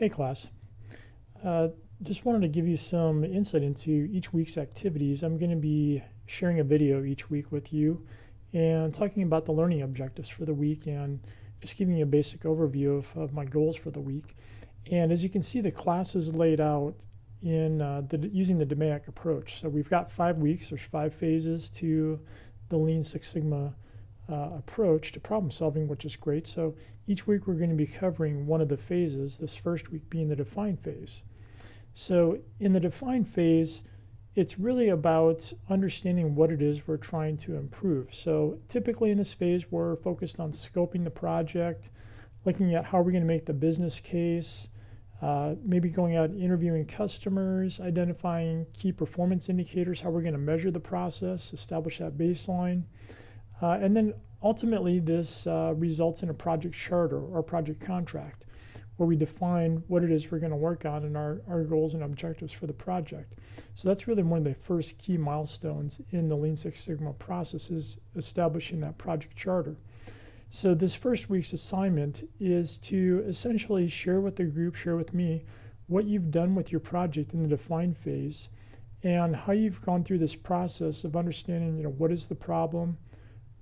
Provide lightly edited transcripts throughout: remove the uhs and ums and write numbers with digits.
Hey class, uh, just wanted to give you some insight into each week's activities. I'm going to be sharing a video each week with you and talking about the learning objectives for the week and just giving you a basic overview of my goals for the week. And as you can see, the class is laid out in using the DMAIC approach. So we've got 5 weeks, there's 5 phases to the Lean Six Sigma approach to problem solving, which is great. So each week we're going to be covering one of the phases, this first week being the define phase. So in the define phase, it's really about understanding what it is we're trying to improve. So typically in this phase, we're focused on scoping the project, looking at how we're going to make the business case, maybe going out and interviewing customers, identifying key performance indicators, how we're going to measure the process, establish that baseline. And then ultimately this results in a project charter or project contract where we define what it is we're going to work on and our goals and objectives for the project. So that's really one of the first key milestones in the Lean Six Sigma process, is establishing that project charter. So this first week's assignment is to essentially share with the group, share with me, what you've done with your project in the define phase and how you've gone through this process of understanding, what is the problem,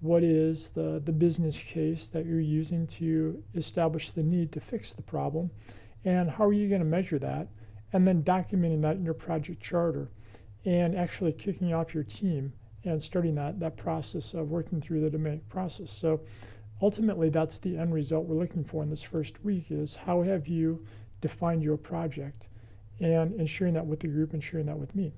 what is the business case that you're using to establish the need to fix the problem, and how are you going to measure that, and then documenting that in your project charter and actually kicking off your team and starting that process of working through the DMAIC process. So ultimately that's the end result we're looking for in this first week, is how have you defined your project, and sharing that with the group and sharing that with me.